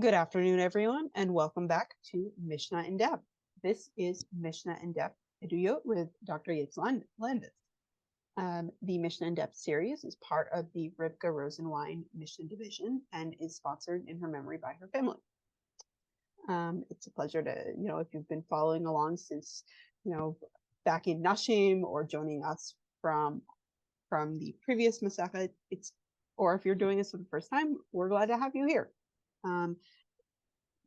Good afternoon, everyone, and welcome back to Mishnah in Depth. This is Mishnah in Depth Eduyot with Dr. Yitz Landes. The Mishnah in Depth series is part of the Rifka Rosenwein Mishnah Division and is sponsored in her memory by her family. It's a pleasure to, if you've been following along since, back in Nashim or joining us from the previous Masechet, or if you're doing this for the first time, we're glad to have you here.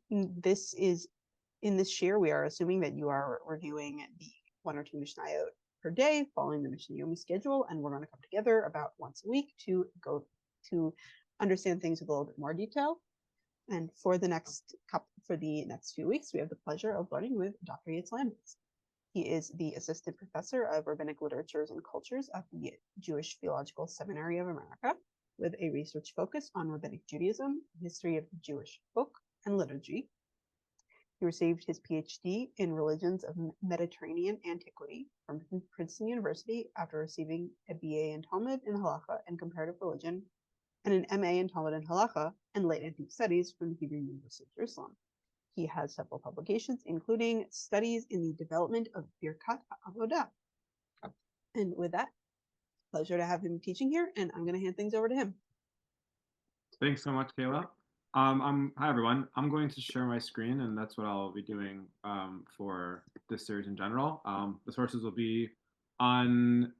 In this shiur, we are assuming that you are reviewing the one or two mishnayot per day, following the Mishnah Yomit schedule, and we're going to come together about once a week to go to understand things with a little bit more detail. And for the next few weeks, we have the pleasure of learning with Dr. Yitz Landes. He is the assistant professor of rabbinic literatures and cultures at the Jewish Theological Seminary of America, with a research focus on rabbinic Judaism, history of the Jewish book, and liturgy. He received his PhD in religions of Mediterranean antiquity from Princeton University after receiving a BA in Talmud and Halacha and comparative religion, and an MA in Talmud and Halacha and late antique studies from the Hebrew University of Jerusalem. He has several publications, including studies in the development of Birkat HaAvodah. And with that, pleasure to have him teaching here, and I'm going to hand things over to him. Thanks so much, Kayla. Hi, everyone. I'm going to share my screen, and that's what I'll be doing for this series in general. The sources will be on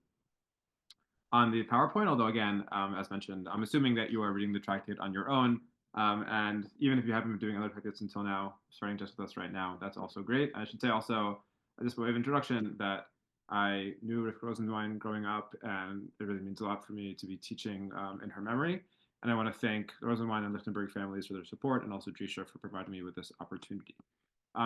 the PowerPoint, although again, as mentioned, I'm assuming that you are reading the tractate on your own. And even if you haven't been doing other tractates until now, starting just with us right now, that's also great. I should say also, just by way of introduction, that I knew Rifka Rosenwein growing up, and it really means a lot for me to be teaching in her memory. And I want to thank the Rosenwein and Lichtenberg families for their support, and also Drisha for providing me with this opportunity.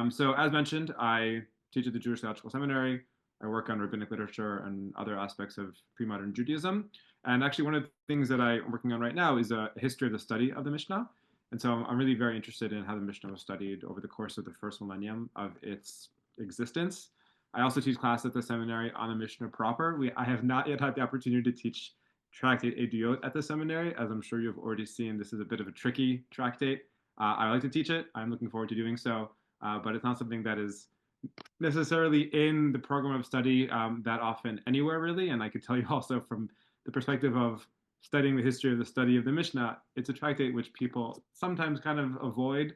So as mentioned, I teach at the Jewish Theological Seminary. I work on rabbinic literature and other aspects of pre-modern Judaism. And actually, one of the things that I'm working on right now is a history of the study of the Mishnah. And so I'm really very interested in how the Mishnah was studied over the course of the first millennium of its existence. I also teach class at the seminary on the Mishnah proper. I have not yet had the opportunity to teach Tractate Eduyot at the seminary. As I'm sure you've already seen, this is a bit of a tricky tractate. I like to teach it. I'm looking forward to doing so, but it's not something that is necessarily in the program of study that often anywhere, really. And I could tell you also from the perspective of studying the history of the study of the Mishnah, it's a tractate which people sometimes kind of avoid,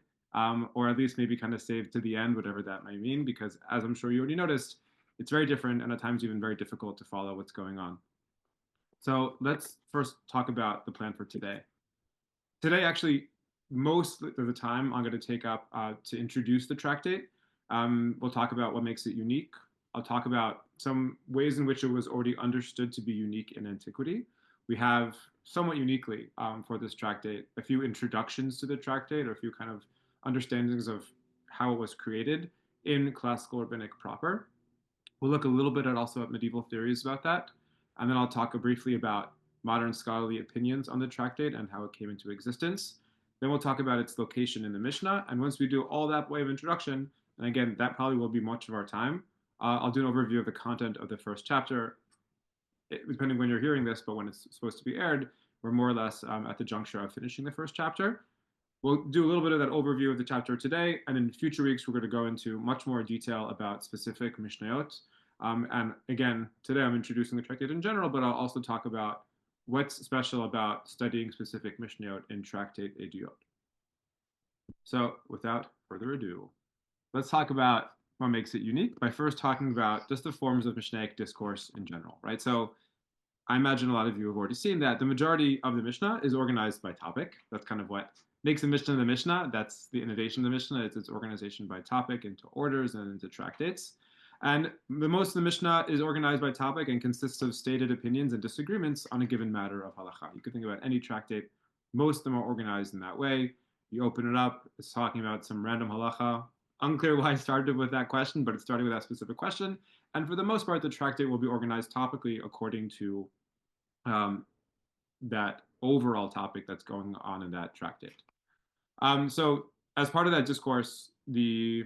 or at least maybe kind of save to the end, whatever that might mean, because as I'm sure you already noticed, it's very different and at times even very difficult to follow what's going on. So let's first talk about the plan for today. Today, actually, most of the time I'm going to take up to introduce the tractate. We'll talk about what makes it unique. I'll talk about some ways in which it was already understood to be unique in antiquity. We have somewhat uniquely for this tractate a few introductions to the tractate, or a few kind of understandings of how it was created in classical rabbinic proper. We'll look a little bit also at medieval theories about that. And then I'll talk briefly about modern scholarly opinions on the tractate and how it came into existence. Then we'll talk about its location in the Mishnah. And once we do all that way of introduction, and again, that probably will be much of our time, I'll do an overview of the content of the first chapter, depending when you're hearing this, but when it's supposed to be aired, we're more or less at the juncture of finishing the first chapter. We'll do a little bit of that overview of the chapter today, and in future weeks, we're going to go into much more detail about specific mishnayot. And again, today I'm introducing the tractate in general, but I'll also talk about what's special about studying specific mishnayot in Tractate Eduyot. So without further ado, let's talk about what makes it unique by first talking about just the forms of Mishnaic discourse in general, right? So I imagine a lot of you have already seen that the majority of the Mishnah is organized by topic. That's kind of what makes the Mishnah the Mishnah. That's the innovation of the Mishnah. It's its organization by topic into orders and into tractates. And most of the Mishnah is organized by topic and consists of stated opinions and disagreements on a given matter of halacha. You could think about any tractate. Most of them are organized in that way. You open it up, it's talking about some random halacha. Unclear why I started with that question, but it's starting with that specific question. And for the most part, the tractate will be organized topically according to that overall topic that's going on in that tractate. So as part of that discourse, the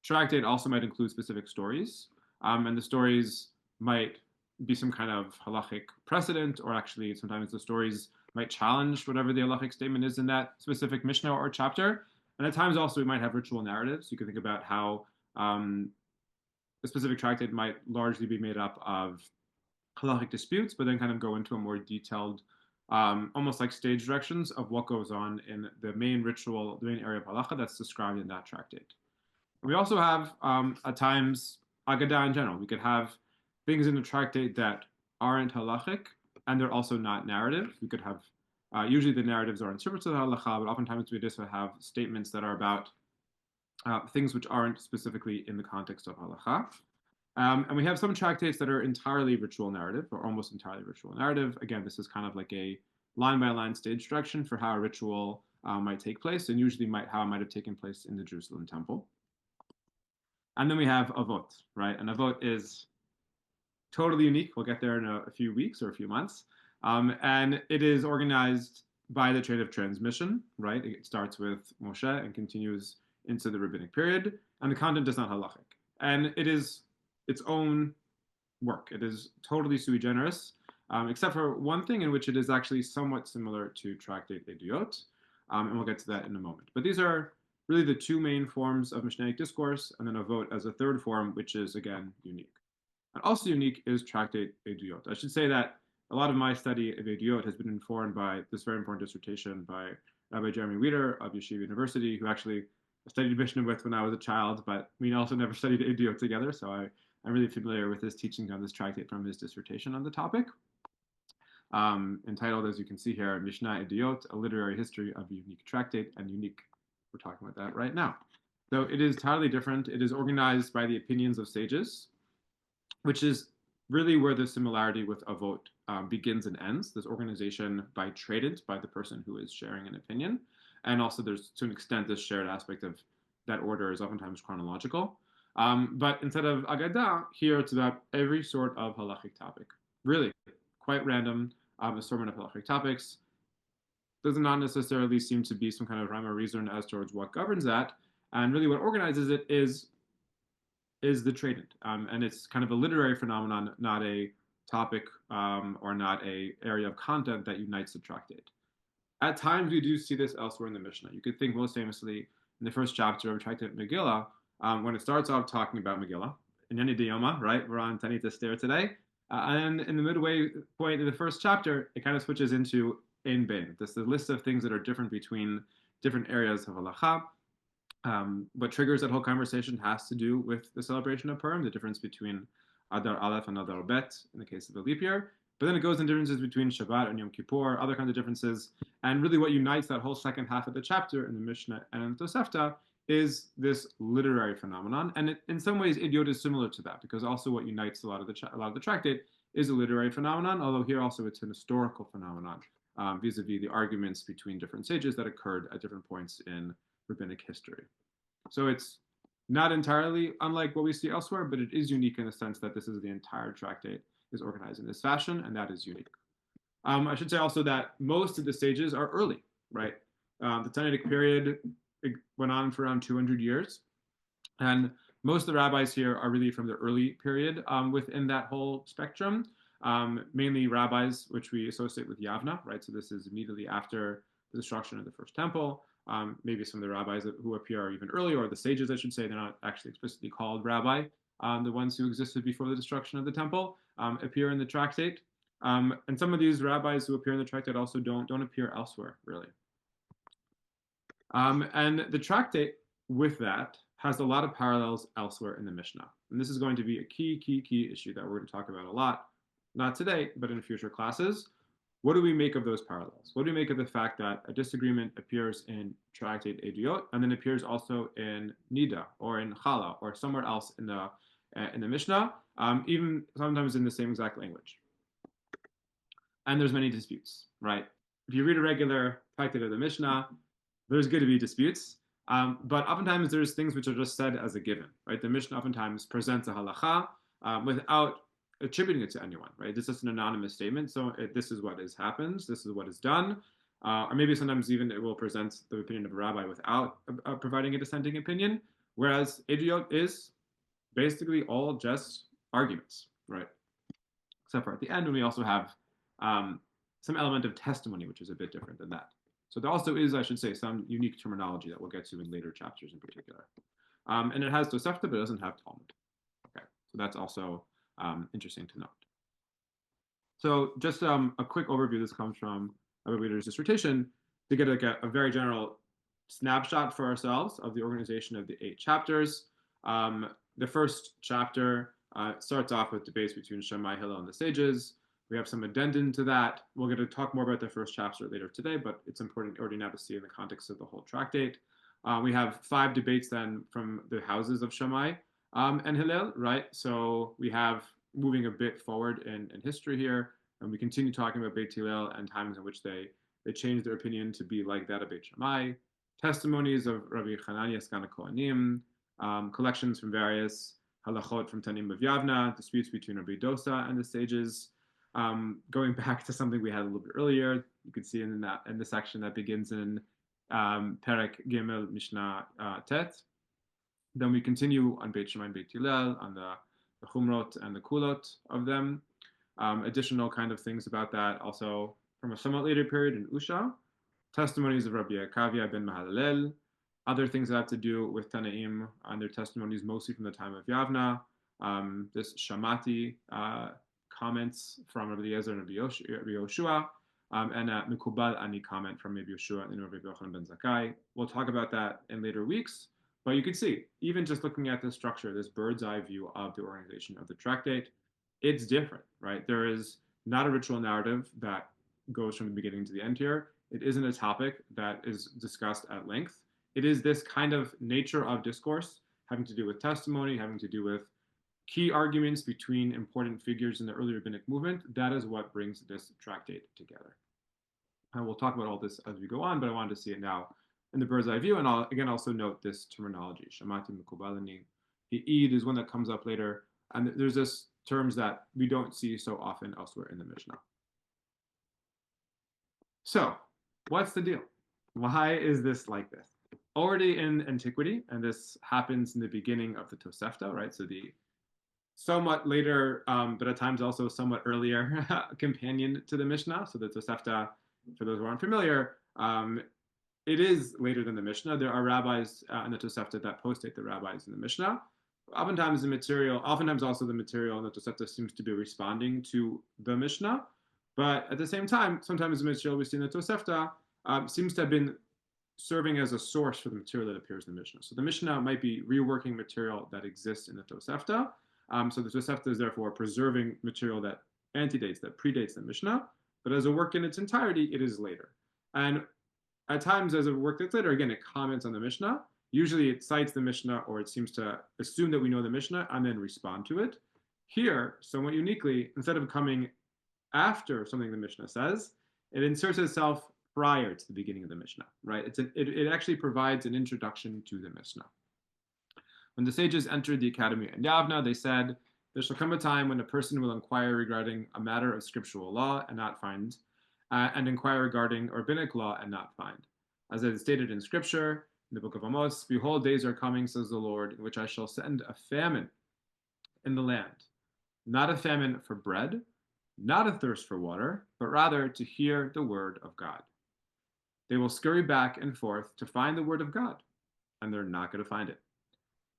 tractate also might include specific stories, and the stories might be some kind of halachic precedent, or actually sometimes the stories might challenge whatever the halachic statement is in that specific Mishnah or chapter. And at times also we might have ritual narratives. You can think about how a specific tractate might largely be made up of halachic disputes, but then kind of go into a more detailed, almost like stage directions of what goes on in the main ritual, the main area of halacha that's described in that tractate. We also have, at times, Agadah in general. We could have things in the tractate that aren't halachic, and they're also not narrative. We could have, usually the narratives are in service of the halacha, but oftentimes we just have statements that are about things which aren't specifically in the context of halacha. And we have some tractates that are entirely ritual narrative, or almost entirely ritual narrative. Again, this is kind of like a line-by-line stage direction for how a ritual might take place, and usually how it might have taken place in the Jerusalem temple. And then we have avot, right? And avot is totally unique. We'll get there in a few weeks or a few months. And it is organized by the trade of transmission, right? It starts with Moshe and continues into the rabbinic period, and the content is not halachic. And it is its own work. It is totally sui generis, except for one thing in which it is actually somewhat similar to Tractate Eduyot, and we'll get to that in a moment. But these are really the two main forms of Mishnaic discourse, and then avot as a third form, which is, again, unique. And also unique is Tractate Eduyot. I should say that a lot of my study of Eduyot has been informed by this very important dissertation by Rabbi Jeremy Weider of Yeshiva University, who actually I studied Mishnah with when I was a child, but we also never studied Eduyot together, so I'm really familiar with his teaching on this tractate from his dissertation on the topic. Entitled, as you can see here, Mishnah Eduyot, a literary history of a unique tractate, and unique, we're talking about that right now. So it is entirely different. It is organized by the opinions of sages, which is really where the similarity with avot begins and ends. This organization by tradent, by the person who is sharing an opinion. And also there's, to an extent, this shared aspect of that order is oftentimes chronological. But instead of Agadah, here it's about every sort of halachic topic. Really, quite random assortment of halachic topics. Does not necessarily seem to be some kind of rhyme or reason as towards what governs that. And really what organizes it is the tradent. And it's kind of a literary phenomenon, not a topic or not a area of content that unites the tractate. At times, we do see this elsewhere in the Mishnah. You could think most famously in the first chapter of Tractate Megillah, when it starts off talking about Megillah, in Any Diyoma, right? We're on Tanit Esther today. And in the midway point of the first chapter, it kind of switches into Ein Bein. This is the list of things that are different between different areas of halacha. What triggers that whole conversation has to do with the celebration of Purim, the difference between Adar Aleph and Adar Bet in the case of the leap year. But then it goes in differences between Shabbat and Yom Kippur, other kinds of differences. And really what unites that whole second half of the chapter in the Mishnah and in Tosefta is this literary phenomenon. And in some ways, Eduyot is similar to that, because also what unites a lot of the tractate is a literary phenomenon, although here also it's an historical phenomenon, vis-a-vis the arguments between different sages that occurred at different points in rabbinic history. So it's not entirely unlike what we see elsewhere, but it is unique in the sense that this is the entire tractate is organized in this fashion, and that is unique. I should say also that most of the sages are early, right? The Tannaitic period went on for around 200 years, and most of the rabbis here are really from the early period within that whole spectrum, mainly rabbis which we associate with Yavna, right? So this is immediately after the destruction of the first temple. Maybe some of the rabbis who appear are even earlier, or the sages, I should say, they're not actually explicitly called rabbi. The ones who existed before the destruction of the temple appear in the tractate. And some of these rabbis who appear in the tractate also don't appear elsewhere, really. And the tractate, with that, has a lot of parallels elsewhere in the Mishnah. And this is going to be a key issue that we're going to talk about a lot, not today, but in future classes. What do we make of those parallels? What do we make of the fact that a disagreement appears in Tractate Eduyot and then appears also in Nida or in Chala or somewhere else in the Mishnah, even sometimes in the same exact language? And there's many disputes, right? If you read a regular tractate of the Mishnah, there's going to be disputes, but oftentimes there's things which are just said as a given, right? The Mishnah oftentimes presents a halacha without attributing it to anyone, right? This is an anonymous statement, so this is what happens, this is what is done, or maybe sometimes even it will present the opinion of a rabbi without providing a dissenting opinion, whereas Eduyot is basically all just arguments, right? Except for at the end when we also have some element of testimony, which is a bit different than that. So there also is, I should say, some unique terminology that we'll get to in later chapters in particular. And it has Tosefta, but it doesn't have Talmud. Okay, so that's also interesting to note. So just a quick overview. This comes from a reader's dissertation to get like a very general snapshot for ourselves of the organization of the 8 chapters. The first chapter starts off with debates between Shammai, Hillel, and the sages. We have some addendum to that. We'll get to talk more about the first chapter later today, but it's important already now to see in the context of the whole tractate. We have 5 debates then from the houses of Shammai and Hillel, right? So we have moving a bit forward in history here, and we continue talking about Beit Hillel and times in which they changed their opinion to be like that of Beit Shammai, testimonies of Rabbi Hanania Skana Kohanim, collections from various halachot from Tanim of Yavna, disputes between Rabbi Dosa and the sages. Going back to something we had a little bit earlier, you can see in the section that begins in Perek Gimel Mishnah Tet. Then we continue on Beit Shammai and Beit Hillel, on the Chumrot and the Kulot of them. Additional kind of things about that also from a somewhat later period in Usha. Testimonies of Rabbi Akavia ben Mahalalel. Other things that have to do with Tanaim and their testimonies, mostly from the time of Yavna. This Shamati comments from Rabbi Eliezer and Rabbi Yoshua, and a Mikubal Ani comment from Rabbi Yoshua and Rabbi Yochanan ben Zakkai. We'll talk about that in later weeks, but you can see, even just looking at this structure, this bird's eye view of the organization of the tractate, it's different, right? There is not a ritual narrative that goes from the beginning to the end here. It isn't a topic that is discussed at length. It is this kind of nature of discourse having to do with testimony, having to do with key arguments between important figures in the early rabbinic movement. That is what brings this tractate together. And we'll talk about all this as we go on, but I wanted to see it now in the bird's eye view. And I'll again also note this terminology, Shamati Mikubalani. The Eid is one that comes up later. And there's this terms that we don't see so often elsewhere in the Mishnah. So what's the deal? Why is this like this? Already in antiquity, and this happens in the beginning of the Tosefta, right? So the somewhat later, but at times also somewhat earlier companion to the Mishnah. So the Tosefta, for those who aren't familiar, it is later than the Mishnah. There are rabbis in the Tosefta that postdate the rabbis in the Mishnah. Oftentimes also the material in the Tosefta seems to be responding to the Mishnah. But at the same time, sometimes the material we see in the Tosefta seems to have been serving as a source for the material that appears in the Mishnah. So the Mishnah might be reworking material that exists in the Tosefta. So the Tosefta is therefore preserving material that antedates, that predates the Mishnah. But as a work in its entirety, it is later. And at times, as a work that's later, again, it comments on the Mishnah. Usually it cites the Mishnah, or it seems to assume that we know the Mishnah and then respond to it. Here, somewhat uniquely, instead of coming after something the Mishnah says, it inserts itself prior to the beginning of the Mishnah, right? It actually provides an introduction to the Mishnah. When the sages entered the academy in Yavna, they said, there shall come a time when a person will inquire regarding a matter of scriptural law and not find, and inquire regarding rabbinic law and not find. As it is stated in Scripture, in the book of Amos, behold, days are coming, says the Lord, in which I shall send a famine in the land, not a famine for bread, not a thirst for water, but rather to hear the word of God. They will scurry back and forth to find the word of God, and they're not going to find it.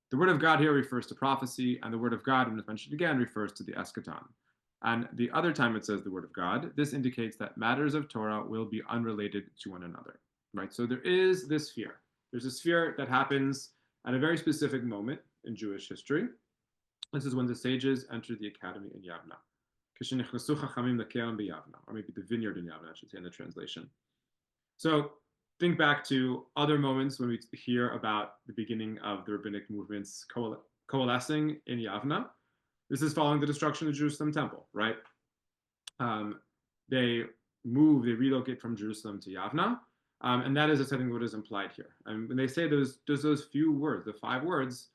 The word of God here refers to prophecy, and the word of God, when it's mentioned again, refers to the eschaton. And the other time it says the word of God, this indicates that matters of Torah will be unrelated to one another, right? So there is this fear. There's a sphere that happens at a very specific moment in Jewish history. This is when the sages entered the academy in Yavna. Or maybe the vineyard in Yavna, I should say in the translation. So think back to other moments when we hear about the beginning of the rabbinic movements coalescing in Yavna. This is following the destruction of the Jerusalem temple, right? They relocate from Jerusalem to Yavna. And that is, I think, what is implied here. And when they say those few words, the 5 words,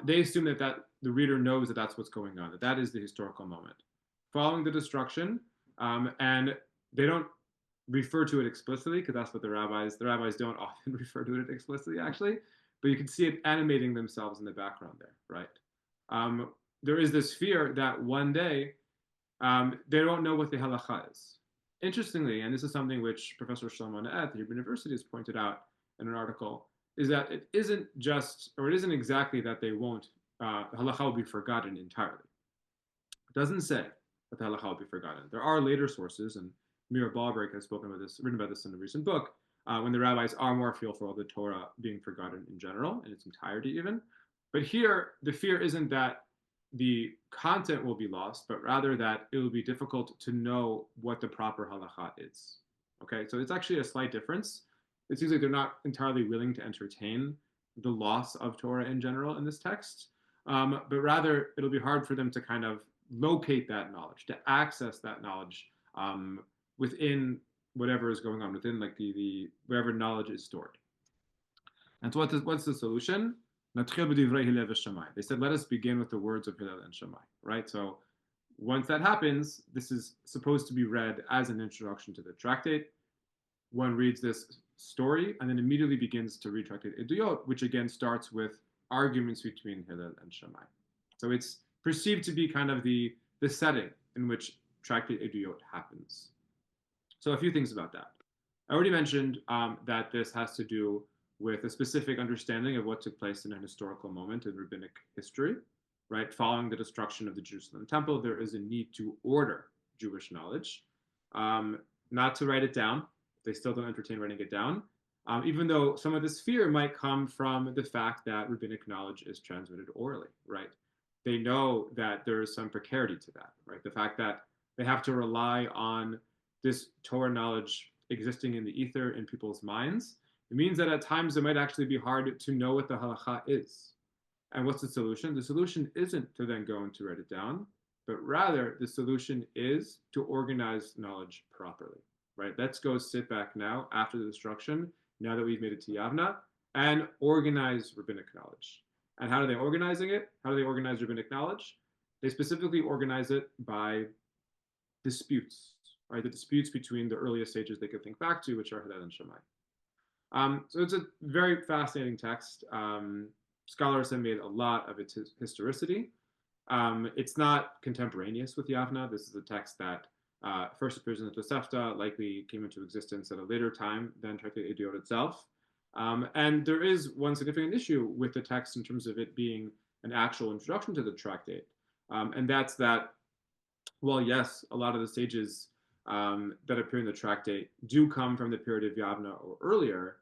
they assume that the reader knows that that's what's going on, that is the historical moment. Following the destruction, and they don't refer to it explicitly, because that's what the rabbis don't often refer to it explicitly, actually, but you can see it animating themselves in the background there, right? There is this fear that one day they don't know what the halacha is. interestingly, and this is something which Professor Shlomo at the Hebrew University has pointed out in an article, is that it isn't just, or it isn't exactly that they won't, halacha will be forgotten entirely. It doesn't say that the halacha will be forgotten. There are later sources, and Mira Balbrick has spoken about this, written about this in a recent book, when the rabbis are more fearful of the Torah being forgotten in general, in its entirety even. But here, the fear isn't that the content will be lost, but rather that it will be difficult to know what the proper halacha is. Okay, so it's actually a slight difference. It seems like they're not entirely willing to entertain the loss of Torah in general in this text, but rather it'll be hard for them to kind of locate that knowledge, to access that knowledge within whatever is going on, within like the wherever knowledge is stored. And so what's the solution? They said, let us begin with the words of Hillel and Shammai, right? So once that happens, this is supposed to be read as an introduction to the tractate. One reads this story and then immediately begins to read Tractate Eduyot, which again starts with arguments between Hillel and Shammai. So it's perceived to be kind of the setting in which Tractate Eduyot happens. So a few things about that. I already mentioned that this has to do with a specific understanding of what took place in an historical moment in rabbinic history, right? Following the destruction of the Jerusalem temple, there is a need to order Jewish knowledge, not to write it down. They still don't entertain writing it down, even though some of this fear might come from the fact that rabbinic knowledge is transmitted orally, right? They know that there is some precarity to that, right? The fact that they have to rely on this Torah knowledge existing in the ether in people's minds, it means that at times it might actually be hard to know what the halacha is. And what's the solution? The solution isn't to then go and to write it down, but rather the solution is to organize knowledge properly, right? Let's go sit back now after the destruction, now that we've made it to Yavna, and organize rabbinic knowledge. And how are they organizing it? How do they organize rabbinic knowledge? They specifically organize it by disputes, right? The disputes between the earliest sages they could think back to, which are Hillel and Shammai. So it's a very fascinating text. Scholars have made a lot of its historicity. It's not contemporaneous with Yavna. This is a text that first appears in the Tosefta, likely came into existence at a later time than Tractate Eduyot itself. And there is one significant issue with the text in terms of it being an actual introduction to the tractate. And that's that, well, yes, a lot of the sages that appear in the tractate do come from the period of Yavna or earlier.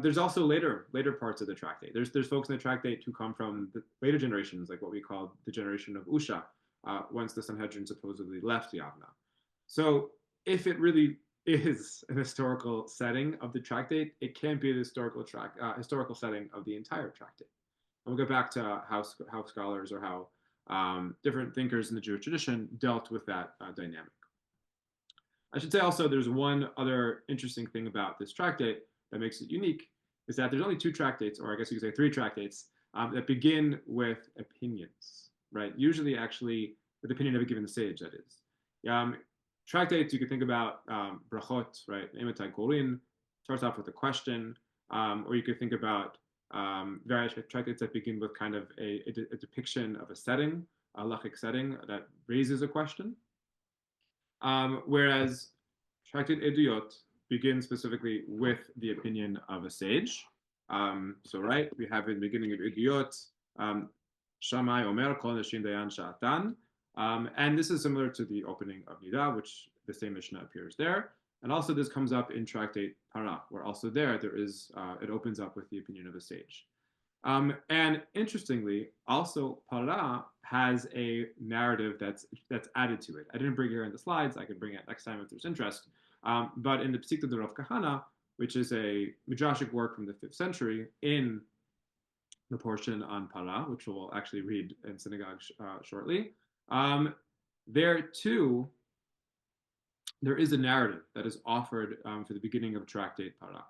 There's also later parts of the tractate. There's folks in the tractate who come from the later generations, like what we call the generation of Usha, once the Sanhedrin supposedly left Yavna. So if it really is an historical setting of the tractate, it can't be the historical setting of the entire tractate. And we'll go back to how scholars or how different thinkers in the Jewish tradition dealt with that dynamic. I should say also there's one other interesting thing about this tractate that makes it unique, is that there's only two tractates, or I guess you could say three tractates, that begin with opinions, right? Usually actually with the opinion of a given sage, that is. Tractates, you could think about brachot, right? Emetai Korin starts off with a question, or you could think about various tractates that begin with kind of a depiction of a setting, a halachic setting that raises a question. Whereas Tractate Eduyot begins specifically with the opinion of a sage. So, right, we have in the beginning of Eduyot, Shammai Omer Kol Nashim Dayan Sha'atan. And this is similar to the opening of Nida, which the same Mishnah appears there. And also this comes up in Tractate Para, where also there is, it opens up with the opinion of a sage. And interestingly, also Para has a narrative that's added to it. I didn't bring it here in the slides. I could bring it next time if there's interest. But in the Psikta de Rav Kahana, which is a midrashic work from the 5th century, in the portion on Para, which we'll actually read in synagogue shortly, there too, there is a narrative that is offered for the beginning of Tractate Para.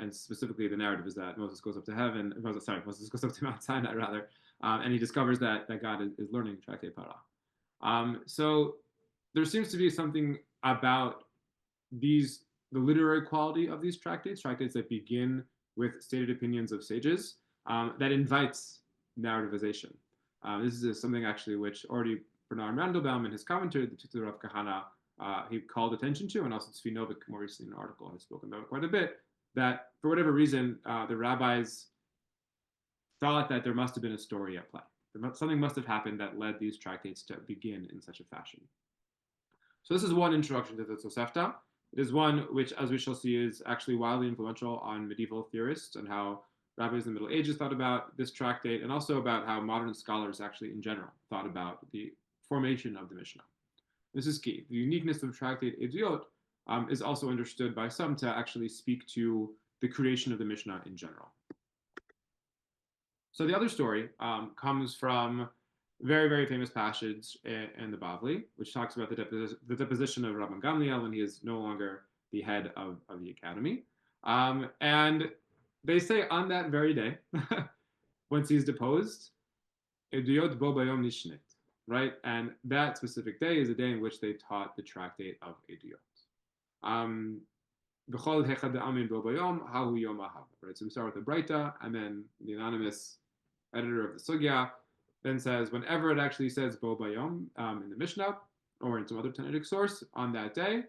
And specifically, the narrative is that Moses goes up to heaven. Moses goes up to Mount Sinai, rather, and he discovers that God is learning Tractate Para. So there seems to be something about the literary quality of these tractates that begin with stated opinions of sages, that invites narrativization. This is something actually which already Bernard Mandelbaum in his commentary to the Rav Kahana he called attention to, and also Tzvi more recently in an article has spoken about quite a bit, that for whatever reason, the rabbis thought that there must have been a story at play. Something must have happened that led these tractates to begin in such a fashion. So this is one introduction to the Tosefta. It is one which, as we shall see, is actually wildly influential on medieval theorists and how rabbis in the Middle Ages thought about this tractate, and also about how modern scholars actually in general thought about the formation of the Mishnah. This is key. The uniqueness of tractate Eduyot is also understood by some to actually speak to the creation of the Mishnah in general. So the other story comes from a very, very famous passage in the Bavli, which talks about the deposition of Rabban Gamliel when he is no longer the head of the academy. And they say on that very day, once he's deposed, Eduyot bo bayom nishnet, right? And that specific day is a day in which they taught the tractate of Eduyot. B'chol hechad amin bo bayom hahu yom ahav. Right. So we start with the Breita, and then the anonymous editor of the Sugya then says whenever it actually says bo bayom in the Mishnah or in some other Tanaitic source on that day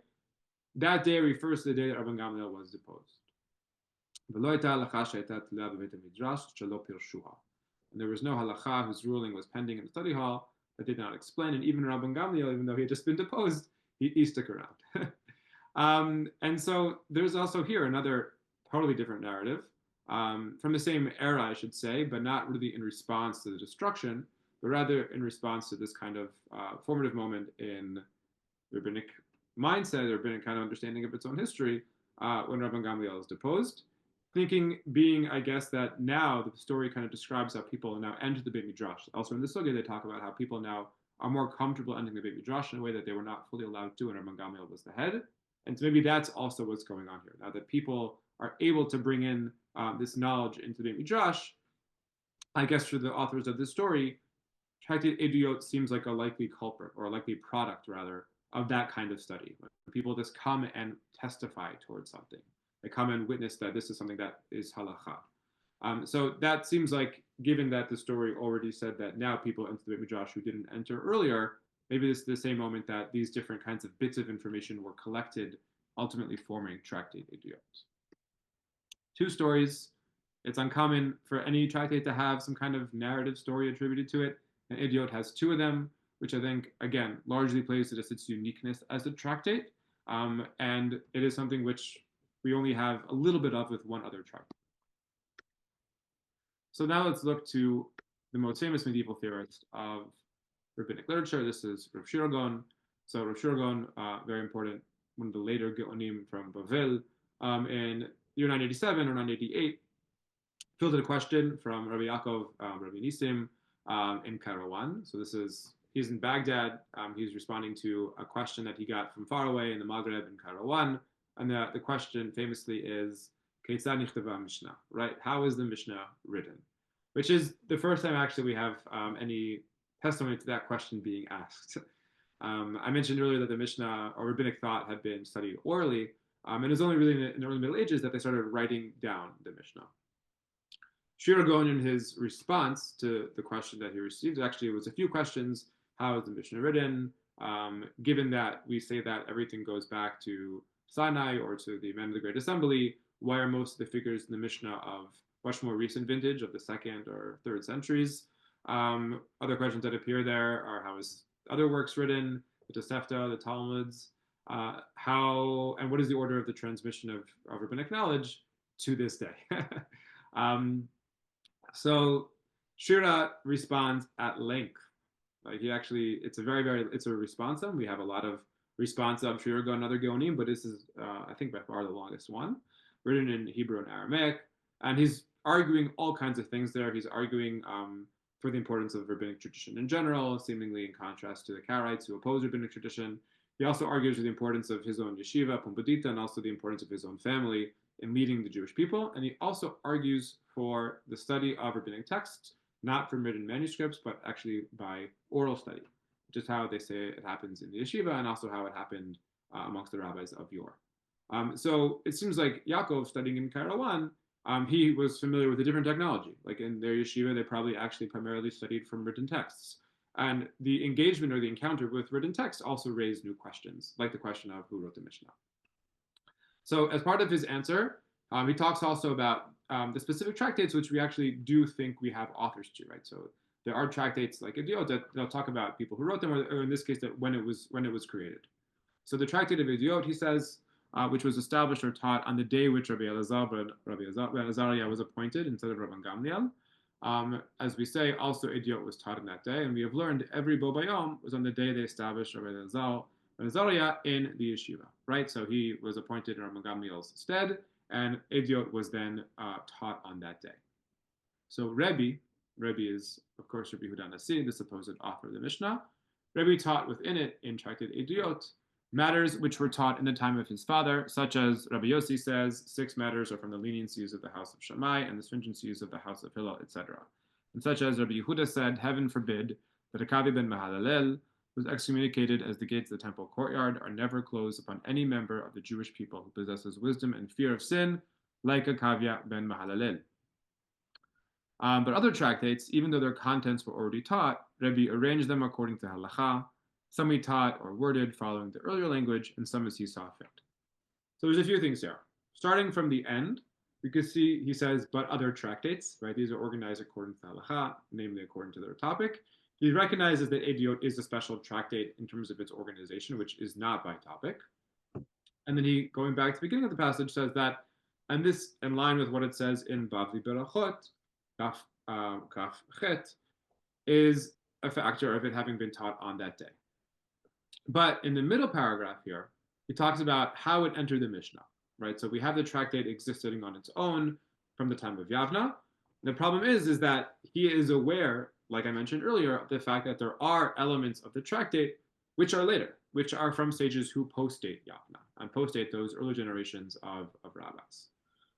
refers to the day that Rabban Gamliel was deposed. And there was no halacha whose ruling was pending in the study hall that did not explain, and even Rabban Gamliel, even though he had just been deposed, he stuck around. And so there's also here another totally different narrative from the same era, I should say, but not really in response to the destruction, but rather in response to this kind of formative moment in rabbinic mindset, or rabbinic kind of understanding of its own history, when Rabban Gamliel is deposed. Thinking being, I guess, that now the story kind of describes how people now enter the Beit Midrash. Also in the Sugya, they talk about how people now are more comfortable entering the Beit Midrash in a way that they were not fully allowed to when Rabban Gamliel was the head. And so maybe that's also what's going on here. Now that people are able to bring in this knowledge into the Beit Midrash, I guess for the authors of this story, Tractate Eduyot seems like a likely culprit, or a likely product, rather, of that kind of study. When people just come and testify towards something. They come and witness that this is something that is halacha. So that seems like, given that the story already said that now people enter the Beit Midrash who didn't enter earlier, maybe this is the same moment that these different kinds of bits of information were collected, ultimately forming Tractate Eduyot. Two stories. It's uncommon for any tractate to have some kind of narrative story attributed to it, and Eduyot has two of them, which I think, again, largely plays to just its uniqueness as a tractate, and it is something which we only have a little bit of with one other tractate. So now let's look to the most famous medieval theorist of rabbinic literature. This is Rav Shira Gaon. So Rav Shira Gaon, very important, one of the later Geonim from Bavel, in year 987 or 988, fielded a question from Rabbi Yaakov, Rabbi Nisim, in Kairouan. So he's in Baghdad. He's responding to a question that he got from far away in the Maghreb in Kairouan. And the question famously is, Keitzad nichtava Mishnah, right? How is the Mishnah written? Which is the first time actually we have any testimony to that question being asked. I mentioned earlier that the Mishnah, or rabbinic thought, had been studied orally, and it was only really in the early Middle Ages that they started writing down the Mishnah. Shira Gaon, in his response to the question that he received, actually it was a few questions. How is the Mishnah written? Given that we say that everything goes back to Sinai or to the event of the Great Assembly, why are most of the figures in the Mishnah of much more recent vintage of the 2nd or 3rd centuries? Other questions that appear there are, how is other works written, the Tosefta, the Talmuds, how and what is the order of the transmission of rabbinic knowledge to this day? So Shira responds at length. Like it's a responsum. We have a lot of responsa of Shira Gaon and other Geonim, but this is, I think, by far the longest one, written in Hebrew and Aramaic. And he's arguing all kinds of things there. He's arguing for the importance of rabbinic tradition in general, seemingly in contrast to the Karaites who oppose rabbinic tradition. He also argues for the importance of his own yeshiva, Pumbedita, and also the importance of his own family in leading the Jewish people. And he also argues for the study of rabbinic texts, not from written manuscripts, but actually by oral study, which is how they say it happens in the yeshiva, and also how it happened amongst the rabbis of yore. So it seems like Yaakov, studying in Kairouan, he was familiar with a different technology. Like in their yeshiva, they probably actually primarily studied from written texts. And the engagement or the encounter with written text also raised new questions, like the question of who wrote the Mishnah. So as part of his answer, he talks also about the specific tractates, which we actually do think we have authors to, right? So there are tractates like Eduyot that they'll talk about people who wrote them, or in this case, that when it was created. So the Tractate of Eduyot, he says, which was established or taught on the day which Rabbi Azariah was appointed instead of Rabban Gamliel. As we say, also Eduyot was taught in that day, and we have learned every Bo Bayom was on the day they established Rabbi Azariah in the yeshiva, right? So he was appointed in Rabban Gamliel's stead, and Eduyot was then taught on that day. So Rebbe is, of course, Rabbi Yehuda Nasi, the supposed author of the Mishnah. Rebbe taught within it in Tractate Eduyot matters which were taught in the time of his father, such as Rabbi Yossi says, 6 matters are from the leniencies of the house of Shammai and the stringencies of the house of Hillel, etc. And such as Rabbi Yehuda said, heaven forbid that a Kavi ben Mahalalel was excommunicated, as the gates of the temple courtyard are never closed upon any member of the Jewish people who possesses wisdom and fear of sin, like a Kavya ben Mahalalel. But other tractates, even though their contents were already taught, Rebbe arranged them according to halacha. Some he taught or worded following the earlier language, and some as he saw fit. So there's a few things here. Starting from the end, we can see he says, but other tractates, right? These are organized according to halacha, namely according to their topic. He recognizes that Eduyot is a special tractate in terms of its organization, which is not by topic. And then he, going back to the beginning of the passage, says that, and this in line with what it says in Bavli Berachot, Kaf Chet, is a factor of it having been taught on that day. But in the middle paragraph here, he talks about how it entered the Mishnah, right? So we have the tractate existing on its own from the time of Yavna. The problem is that he is aware, like I mentioned earlier, of the fact that there are elements of the tractate which are later, which are from sages who postdate Yavna and postdate those early generations of rabbis.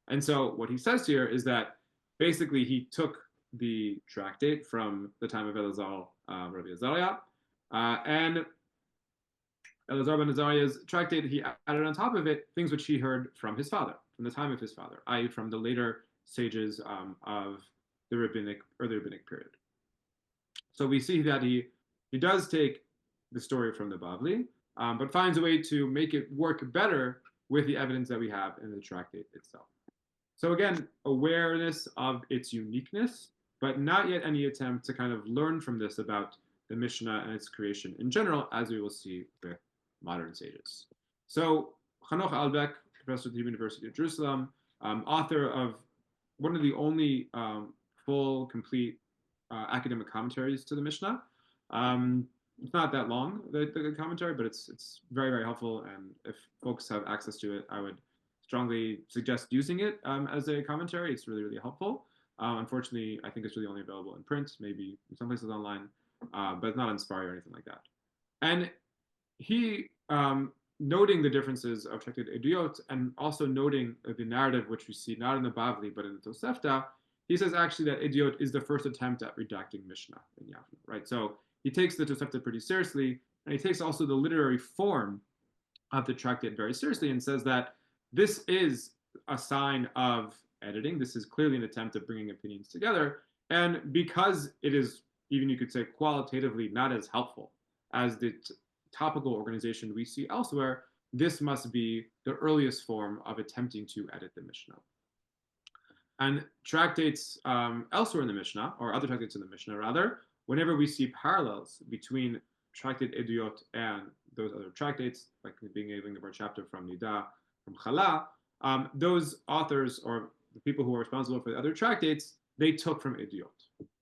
And so what he says here is that basically he took the tractate from the time of Rabbi Azariah, and Elazar ben Azariah's tractate, he added on top of it things which he heard from his father, from the time of his father, i.e. from the later sages of the rabbinic period. So we see that he does take the story from the Bavli, but finds a way to make it work better with the evidence that we have in the tractate itself. So again, awareness of its uniqueness, but not yet any attempt to kind of learn from this about the Mishnah and its creation in general, as we will see with modern sages. So Hanoch Albeck, professor at the University of Jerusalem, author of one of the only full, complete academic commentaries to the Mishnah. It's not that long, the commentary, but it's very, very helpful. And if folks have access to it, I would strongly suggest using it as a commentary. It's really, really helpful. Unfortunately, I think it's really only available in print, maybe in some places online, but it's not on Safari or anything like that. And he, noting the differences of Tractate Eduyot and also noting the narrative which we see not in the Bavli but in the Tosefta, he says actually that Eduyot is the first attempt at redacting Mishnah in Yavna, right? So he takes the Tosefta pretty seriously, and he takes also the literary form of the tractate very seriously and says that this is a sign of editing. This is clearly an attempt at bringing opinions together, and because it is, even you could say, qualitatively not as helpful as the topical organization we see elsewhere, this must be the earliest form of attempting to edit the Mishnah. And tractates elsewhere in the Mishnah, or other tractates in the Mishnah rather, whenever we see parallels between Tractate Eduyot and those other tractates, like being able to give our chapter from Nida, from Chala, those authors or the people who are responsible for the other tractates, they took from Eduyot.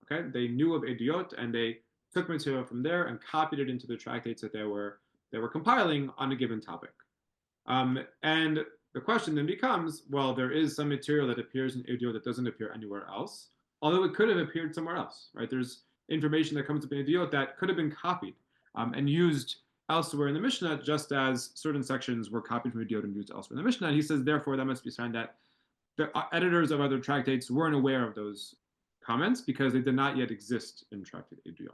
Okay, they knew of Eduyot and they took material from there and copied it into the tractates that they were compiling on a given topic. And the question then becomes, well, there is some material that appears in Eduyot that doesn't appear anywhere else, although it could have appeared somewhere else, right? There's information that comes up in Eduyot that could have been copied and used elsewhere in the Mishnah, just as certain sections were copied from Eduyot and used elsewhere in the Mishnah. And he says, therefore, that must be a sign that the editors of other tractates weren't aware of those comments because they did not yet exist in Tractate Eduyot.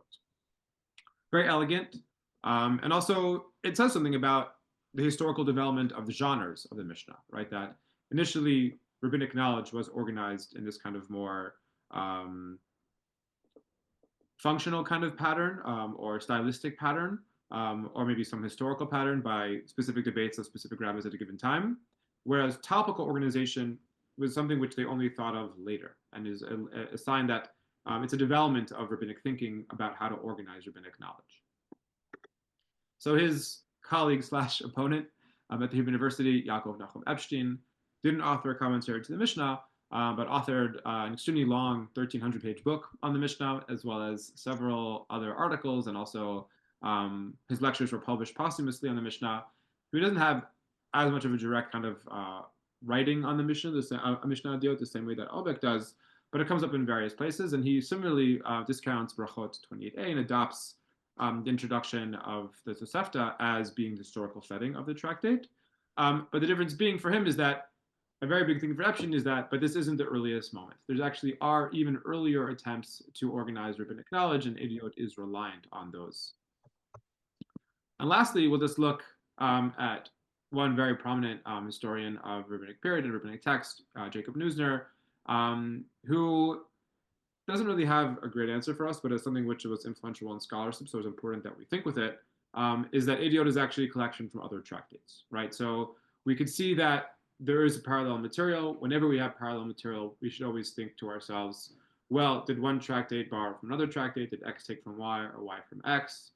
Very elegant. And also, it says something about the historical development of the genres of the Mishnah, right? That initially, rabbinic knowledge was organized in this kind of more functional kind of pattern or stylistic pattern, or maybe some historical pattern by specific debates of specific rabbis at a given time, whereas topical organization was something which they only thought of later and is a sign that it's a development of rabbinic thinking about how to organize rabbinic knowledge. So his colleague slash opponent at the Hebrew University, Yaakov Nachum Epstein, didn't author a commentary to the Mishnah, but authored an extremely long 1,300-page book on the Mishnah, as well as several other articles, and also his lectures were published posthumously on the Mishnah. He doesn't have as much of a direct kind of writing on the Mishnah, Mishnah Eduyot, the same way that Albeck does, but it comes up in various places, and he similarly discounts Brachot 28a and adopts the introduction of the Tosefta as being the historical setting of the tractate. But the difference being for him is that a very big thing for Epstein is that, but this isn't the earliest moment. There's actually are even earlier attempts to organize rabbinic knowledge, and Eduyot is reliant on those. And lastly, we'll just look at one very prominent historian of rabbinic period and rabbinic text, Jacob Neusner, who doesn't really have a great answer for us, but it's something which was influential in scholarship, so it's important that we think with it, is that Eduyot is actually a collection from other tractates, right? So we could see that there is a parallel material. Whenever we have parallel material, we should always think to ourselves, well, did one tractate borrow from another tractate? Did X take from Y or Y from X?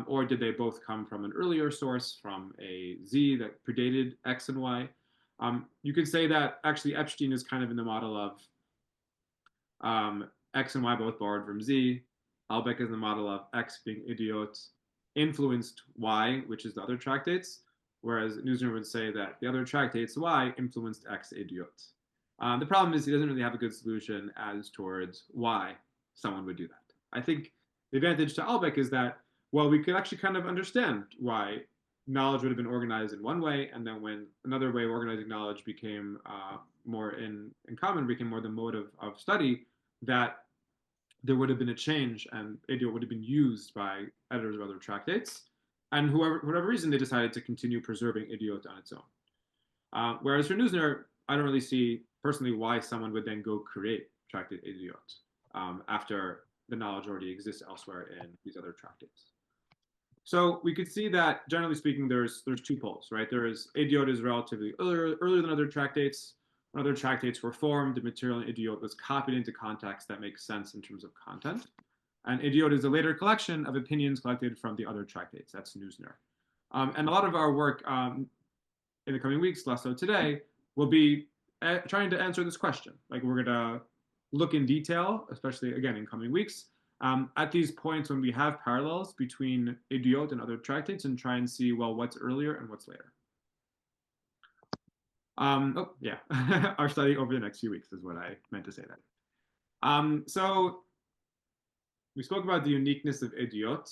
Or did they both come from an earlier source, from a Z that predated X and Y? You could say that actually Epstein is kind of in the model of X and Y both borrowed from Z. Albeck is the model of X being Eduyot influenced Y, which is the other tractates, whereas Neusner would say that the other tractates Y influenced X Eduyot. The problem is he doesn't really have a good solution as towards why someone would do that. I think the advantage to Albeck is that, well, we could actually kind of understand why knowledge would have been organized in one way, and then when another way of organizing knowledge became more in common, became more the mode of study, that there would have been a change and Eduyot would have been used by editors of other tractates. And for whatever reason, they decided to continue preserving Eduyot on its own. Whereas for Neusner, I don't really see personally why someone would then go create Tractate Eduyot after the knowledge already exists elsewhere in these other tractates. So we could see that, generally speaking, there's two poles, right? Eduyot is relatively earlier than other tractates. When other tractates were formed, the material in Eduyot was copied into context that makes sense in terms of content. And Eduyot is a later collection of opinions collected from the other tractates. That's Neusner. And a lot of our work in the coming weeks, less so today, will be trying to answer this question. Like, we're going to look in detail, especially, again, in coming weeks, at these points when we have parallels between Eduyot and other tractates and try and see, well, what's earlier and what's later. Our study over the next few weeks is what I meant to say that. So we spoke about the uniqueness of Eduyot.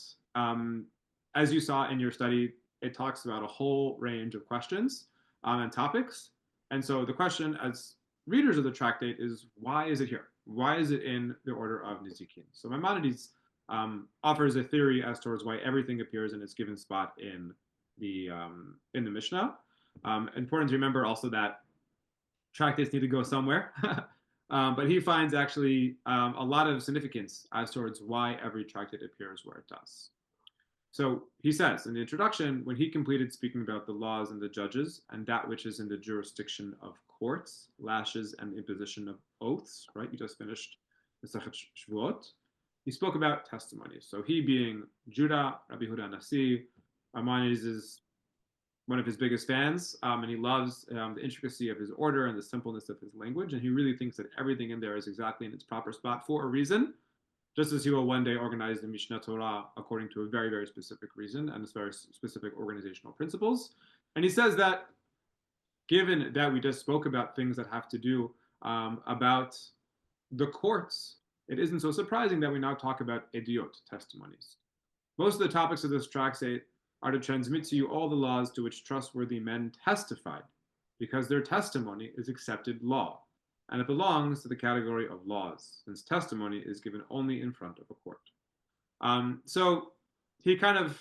As you saw in your study, it talks about a whole range of questions and topics. And so the question as readers of the tractate is, why is it here? Why is it in the order of Nizikin? So Maimonides offers a theory as towards why everything appears in its given spot in the Mishnah. Important to remember also that tractates need to go somewhere, but he finds actually a lot of significance as towards why every tractate appears where it does. So he says in the introduction, when he completed speaking about the laws and the judges and that which is in the jurisdiction of courts, lashes, and imposition of oaths, right? You just finished Mesechet Shvuot. He spoke about testimonies. So he being Judah, Rabbi Huda Nasi, Maimonides is one of his biggest fans, and he loves the intricacy of his order and the simpleness of his language, and he really thinks that everything in there is exactly in its proper spot for a reason, just as he will one day organize the Mishnah Torah according to a very, very specific reason and very specific organizational principles. And he says that given that we just spoke about things that have to do about the courts, it isn't so surprising that we now talk about Eduyot, testimonies. Most of the topics of this tractate are to transmit to you all the laws to which trustworthy men testified, because their testimony is accepted law, and it belongs to the category of laws, since testimony is given only in front of a court. So he kind of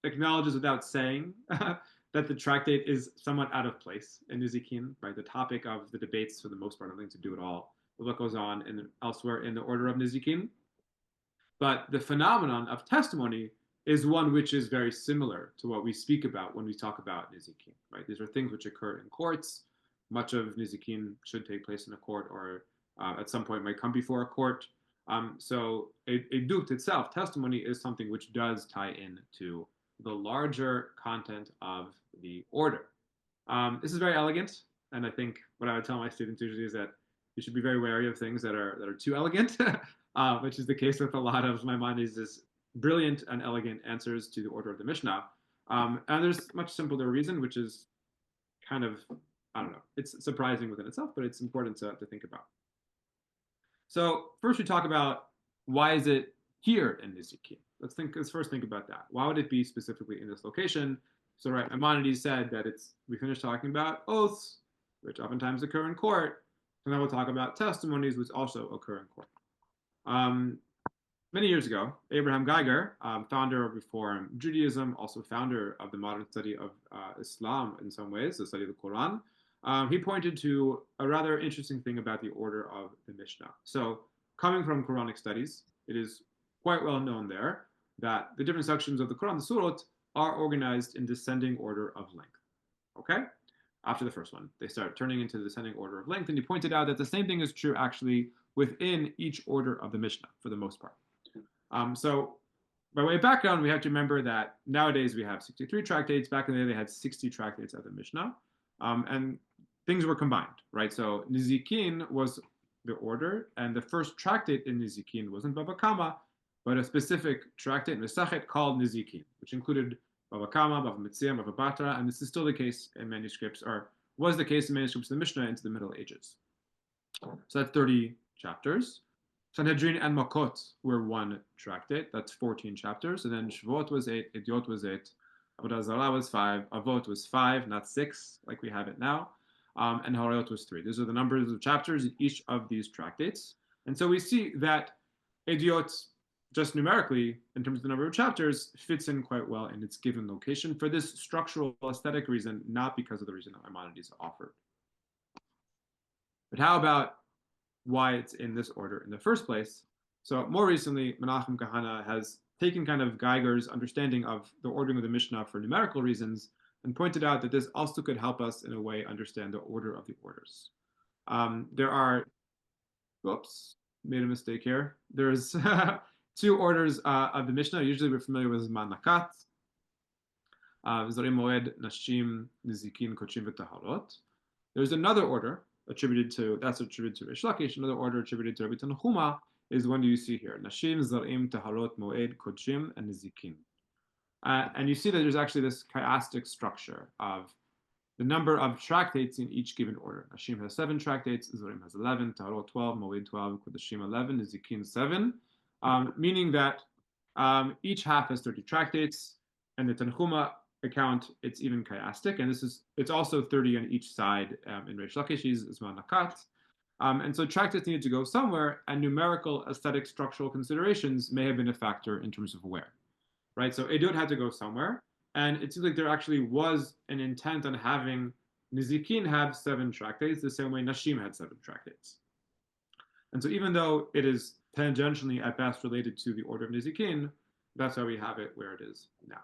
acknowledges without saying that the tractate is somewhat out of place in Nizikin, right? The topic of the debates, for the most part, I think to do it all, what goes on elsewhere in the order of Nizikin. But the phenomenon of testimony is one which is very similar to what we speak about when we talk about nizikin, right? These are things which occur in courts. Much of nizikin should take place in a court, or at some point might come before a court. So edut itself, testimony, is something which does tie in to the larger content of the order. This is very elegant, and I think what I would tell my students usually is that you should be very wary of things that are too elegant, which is the case with a lot of Maimonides' brilliant and elegant answers to the order of the Mishnah. And there's much simpler reason, which is kind of, I don't know, it's surprising within itself, but it's important to think about. So first we talk about why is it here in Nizikin? Let's first think about that. Why would it be specifically in this location? So right, Maimonides said that we finished talking about oaths, which oftentimes occur in court. So now we'll talk about testimonies, which also occur in court. Many years ago, Abraham Geiger, founder of Reform Judaism, also founder of the modern study of Islam in some ways, the study of the Quran, he pointed to a rather interesting thing about the order of the Mishnah. So coming from Quranic studies, it is quite well known there that the different sections of the Quran, the surot, are organized in descending order of length. Okay? After the first one, they start turning into the descending order of length. And he pointed out that the same thing is true actually within each order of the Mishnah for the most part. So by way of background, we have to remember that nowadays we have 63 tractates. Back in the day, they had 60 tractates of the Mishnah. And things were combined, right? So Nizikin was the order, and the first tractate in Nizikin wasn't Baba Kama, but a specific tractate, Mesachet, called Nizikin, which included Baba Kama, Baba Metzia, Baba Batra, and this is still the case in manuscripts, or was the case in manuscripts of the Mishnah into the Middle Ages. So that's 30 chapters. Sanhedrin and Makot were one tractate, that's 14 chapters, and then Shvot was 8, Eduyot was 8, Avodah Zarah was 5, Avot was 5, not 6, like we have it now, and Harayot was 3. These are the numbers of chapters in each of these tractates. And so we see that Eduyot, just numerically, in terms of the number of chapters, fits in quite well in its given location for this structural aesthetic reason, not because of the reason that Maimonides offered. But how about why it's in this order in the first place? So more recently, Menachem Kahana has taken kind of Geiger's understanding of the ordering of the Mishnah for numerical reasons and pointed out that this also could help us in a way understand the order of the orders. There are, whoops, made a mistake here. There's two orders of the Mishnah. Usually we're familiar with Zman Nakat, Zorim Moed, Nashim, Nizikin, Kochim, V'Taharot. There's another order attributed to Rish Lakish. Another order attributed to Rabbi Tanchuma is one you see here: Nashim, Zarim, Taharot, Moed, Kochim, and Nizikin. And you see that there's actually this chiastic structure of the number of tractates in each given order. Nashim has 7 tractates, Zarim has 11, Taharot 12, Moed 12, Kodashim 11, Nizikin 7, meaning that each half has 30 tractates, and the Tanchuma account, it's even chiastic, and it's also 30 on each side in Reish Lakish's Zman Nakat. And so tractates needed to go somewhere, and numerical, aesthetic, structural considerations may have been a factor in terms of where, right? So Eduyot had to go somewhere, and it seems like there actually was an intent on having Nizikin have 7 tractates, the same way Nashim had 7 tractates. And so even though it is tangentially at best related to the order of Nizikin, that's why we have it where it is now.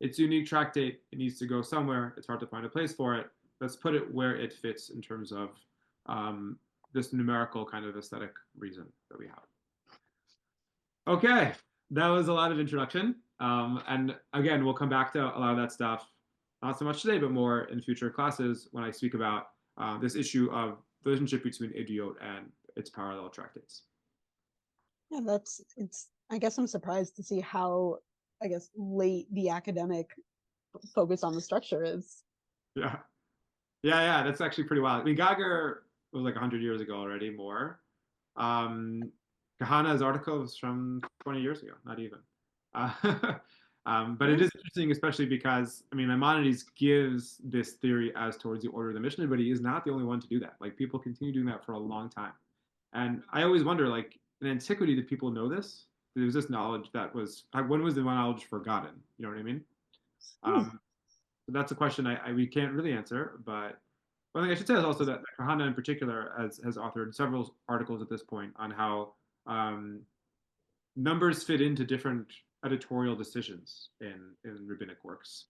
It's a unique tractate. It needs to go somewhere. It's hard to find a place for it. Let's put it where it fits in terms of this numerical kind of aesthetic reason that we have. Okay, that was a lot of introduction. And again, we'll come back to a lot of that stuff, not so much today, but more in future classes when I speak about this issue of the relationship between Eduyot and its parallel tractates. Yeah, I guess I'm surprised to see how, I guess, late the academic focus on the structure is. Yeah. That's actually pretty wild. I mean, Geiger was like 100 years ago already, more. Kahana's article was from 20 years ago, not even. But it is interesting, especially because, I mean, Maimonides gives this theory as towards the order of the Mishnah, but he is not the only one to do that. Like, people continue doing that for a long time. And I always wonder, like, in antiquity, did people know this? There was this knowledge that was, when was the knowledge forgotten? You know what I mean? So that's a question we can't really answer, but one thing I should say is also that Kahana in particular has authored several articles at this point on how numbers fit into different editorial decisions in rabbinic works.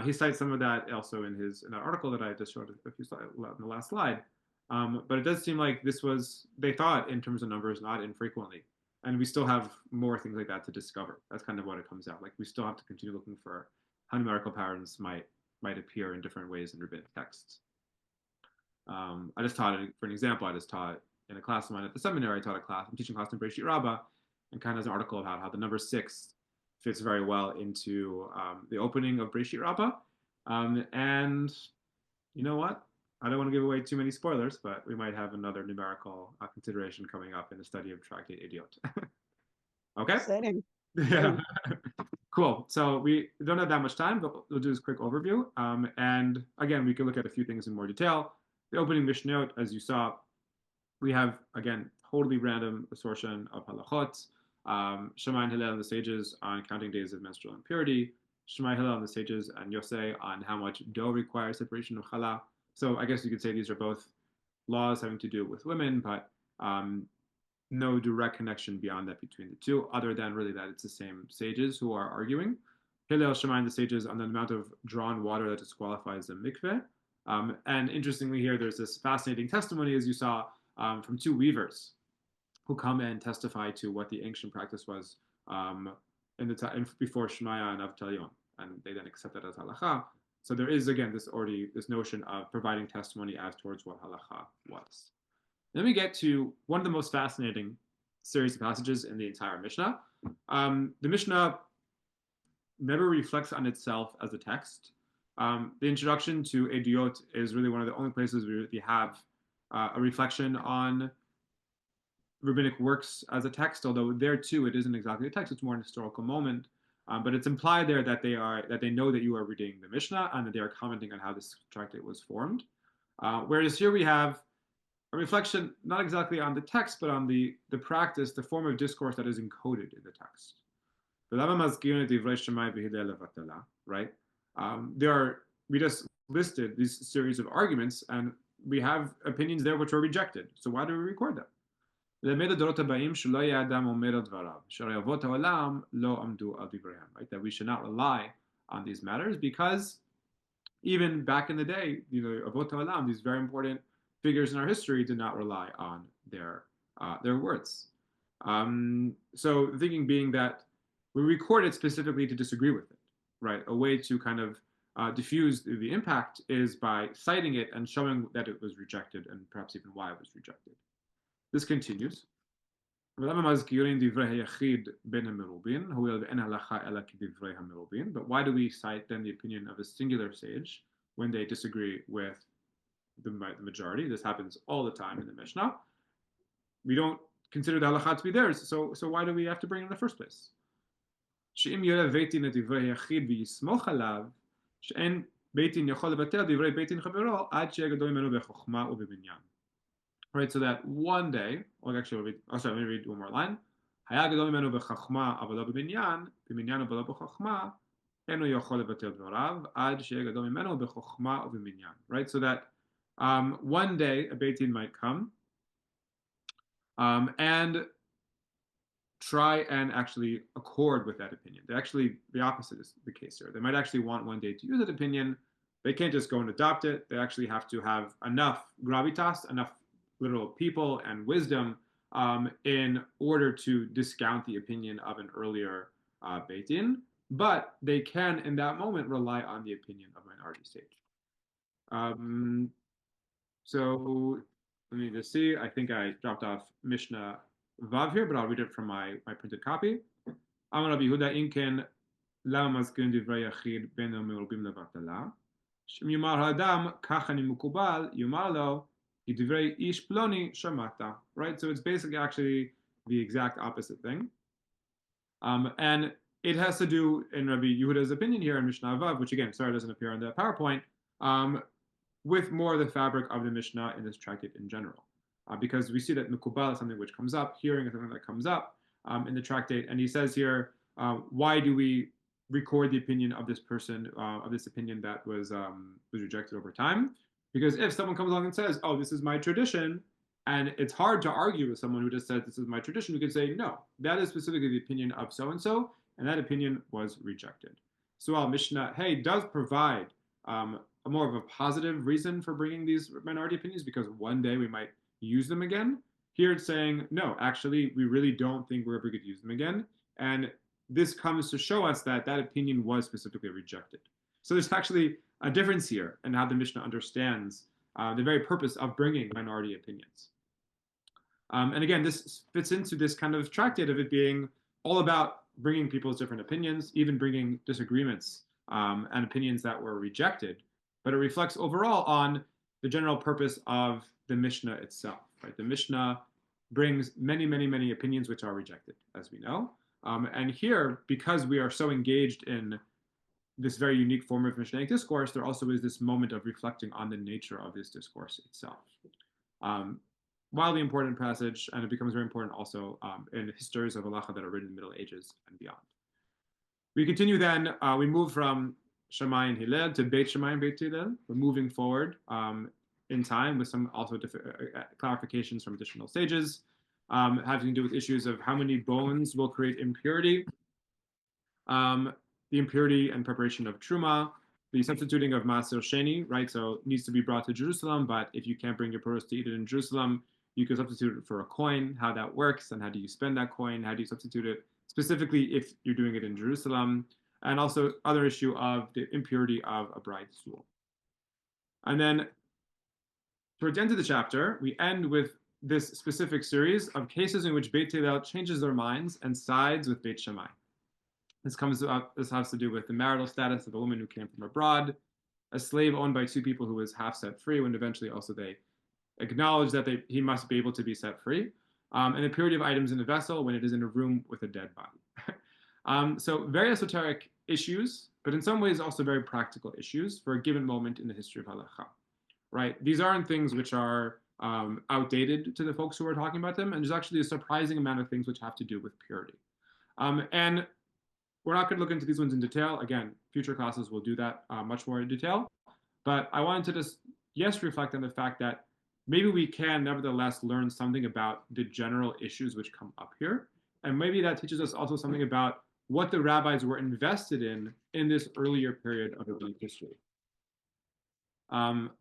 He cites some of that also in that article that I just showed a few slides in the last slide. But it does seem like they thought in terms of numbers not infrequently. And we still have more things like that to discover. That's kind of what it comes out. Like we still have to continue looking for how numerical patterns might appear in different ways in rabbinic texts. I just taught, for an example, I just taught in a class of mine at the seminary. I'm teaching class in Breshit Rabbah, and kind of has an article about how the number 6 fits very well into the opening of Breshit Rabbah. And you know what? I don't want to give away too many spoilers, but we might have another numerical consideration coming up in the study of Tractate Eduyot. Okay? Exciting. Yeah. Cool. So we don't have that much time, but we'll do this quick overview. And again, we can look at a few things in more detail. The opening mishnayot, as you saw, we have, again, totally random assortion of halachot. Shammai and Hillel and the sages on counting days of menstrual impurity. Shammai, Hillel and the sages and Yosei on how much dough requires separation of challah. So I guess you could say these are both laws having to do with women, but no direct connection beyond that between the two, other than really that it's the same sages who are arguing. Hillel, Shammai, and the sages on the amount of drawn water that disqualifies the mikveh. And interestingly here, there's this fascinating testimony, as you saw, from 2 weavers who come and testify to what the ancient practice was in the time before Shemaiah and Avtalion, and they then accept that as halacha. So there is, again, this notion of providing testimony as towards what halacha was. Then we get to one of the most fascinating series of passages in the entire Mishnah. The Mishnah never reflects on itself as a text. The introduction to Eduyot is really one of the only places where we have a reflection on rabbinic works as a text, although there too it isn't exactly a text, it's more an historical moment. But it's implied there that they know that you are reading the Mishnah and that they are commenting on how this tractate was formed. Whereas here we have a reflection not exactly on the text, but on the practice, the form of discourse that is encoded in the text. Right? We just listed these series of arguments, and we have opinions there which were rejected. So why do we record them? Right? That we should not rely on these matters because even back in the day, Avot HaOlam, these very important figures in our history, did not rely on their words. So the thinking being that we record it specifically to disagree with it, right? A way to kind of diffuse the impact is by citing it and showing that it was rejected and perhaps even why it was rejected. This continues. But why do we cite then the opinion of a singular sage when they disagree with the majority? This happens all the time in the Mishnah. We don't consider the halakha to be theirs, so why do we have to bring it in the first place? Right, so that one day, or actually, let me read one more line. Right, so that one day a Beit Din might come and try and actually accord with that opinion. The opposite is the case here. They might actually want one day to use that opinion. They can't just go and adopt it. They actually have to have enough gravitas, enough literal people and wisdom in order to discount the opinion of an earlier Beit Din, but they can in that moment rely on the opinion of minority sage. So let me just see. I think I dropped off Mishnah Vav here, but I'll read it from my printed copy. Amar Rabbi Yehuda Inken lama mazkirin divrei yachid ben merubim levatala. Shemyumar ha'adam kach ani mukubal yumar lo divrei ish ploni shamata. Right, so it's basically actually the exact opposite thing, and it has to do in Rabbi Yehuda's opinion here in Mishnah Vav, which again, sorry, doesn't appear on the PowerPoint, with more of the fabric of the Mishnah in this tractate in general. Because we see that Mukubal is something which comes up, hearing is something that comes up in the tractate, and he says here, why do we record the opinion of this person, of this opinion that was rejected over time? Because if someone comes along and says, oh, this is my tradition, And it's hard to argue with someone who just said, this is my tradition. We could say, no, that is specifically the opinion of so-and-so, and that opinion was rejected. So while Mishnah, hey, does provide a more of a positive reason for bringing these minority opinions, because one day we might use them again, here it's saying, no, actually, we really don't think we're ever going to use them again. And this comes to show us that that opinion was specifically rejected. So there's actually a difference here in how the Mishnah understands the very purpose of bringing minority opinions. And again, this fits into this kind of tractate of it being all about bringing people's different opinions, even bringing disagreements and opinions that were rejected. But it reflects overall on the general purpose of the Mishnah itself. Right? The Mishnah brings many, many, many opinions which are rejected, as we know. And here, because we are so engaged in this very unique form of Mishnaic discourse, there also is this moment of reflecting on the nature of this discourse itself. Wildly important passage, and it becomes very important also in histories of halacha that are written in the Middle Ages and beyond. We continue then, we move from Shammai and Hillel to Beit Shammai and Beit Hillel. We're moving forward in time with some also clarifications from additional sages, having to do with issues of how many bones will create impurity, the impurity and preparation of truma, the substituting of Maaser Sheni, right? So it needs to be brought to Jerusalem, but if you can't bring your produce to eat it in Jerusalem, you can substitute it for a coin, how that works, and how do you spend that coin, how do you substitute it, specifically if you're doing it in Jerusalem, and also other issue of the impurity of a bride's stool. And then towards the end of the chapter, we end with this specific series of cases in which Beit Hillel changes their minds and sides with Beit Shammai. This has to do with the marital status of a woman who came from abroad, a slave owned by two people who was half set free, when eventually also they acknowledge that he must be able to be set free, and the purity of items in a vessel when it is in a room with a dead body. So very esoteric issues, but in some ways also very practical issues for a given moment in the history of halacha. Right? These aren't things which are outdated to the folks who are talking about them, and there's actually a surprising amount of things which have to do with purity. And we're not going to look into these ones in detail. Again, future classes will do that much more in detail. But I wanted to just, reflect on the fact that maybe we can nevertheless learn something about the general issues which come up here. And maybe that teaches us also something about what the rabbis were invested in this earlier period of rabbinic history.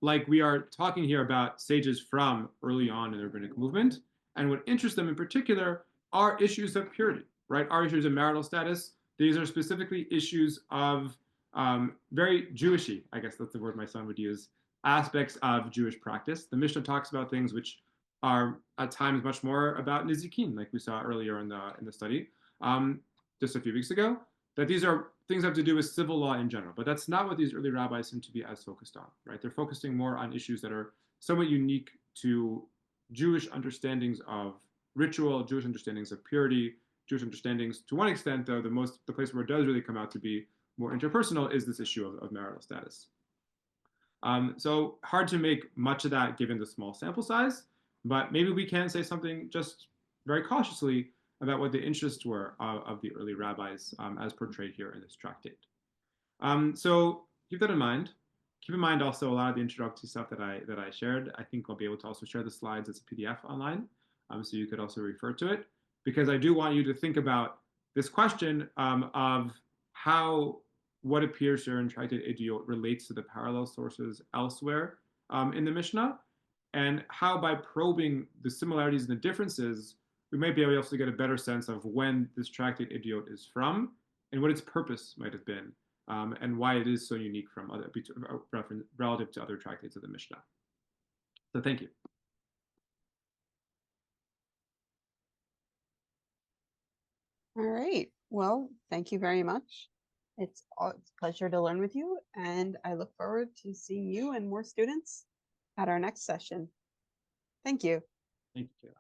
Like we are talking here about sages from early on in the rabbinic movement, and what interests them in particular are issues of purity, right? Are issues of marital status. These are specifically issues of very Jewishy, I guess that's the word my son would use, aspects of Jewish practice. The Mishnah talks about things which are at times much more about nizikin, like we saw earlier in the study just a few weeks ago, that these are things that have to do with civil law in general. But that's not what these early rabbis seem to be as focused on, right? They're focusing more on issues that are somewhat unique to Jewish understandings of ritual, Jewish understandings of purity, Jewish understandings. To one extent, though, the place where it does really come out to be more interpersonal is this issue of marital status. So hard to make much of that given the small sample size, but maybe we can say something just very cautiously about what the interests were of the early rabbis as portrayed here in this tractate. So keep that in mind. Keep in mind also a lot of the introductory stuff that I shared. I think I'll be able to also share the slides as a PDF online, so you could also refer to it, because I do want you to think about this question of how what appears here in Tractate Eduyot relates to the parallel sources elsewhere in the Mishnah, and how by probing the similarities and the differences, we might be able to get a better sense of when this Tractate Eduyot is from and what its purpose might have been, and why it is so unique from other relative to other tractates of the Mishnah. So thank you. All right. Well, thank you very much. It's a pleasure to learn with you, and I look forward to seeing you and more students at our next session. Thank you. Thank you, Kayla.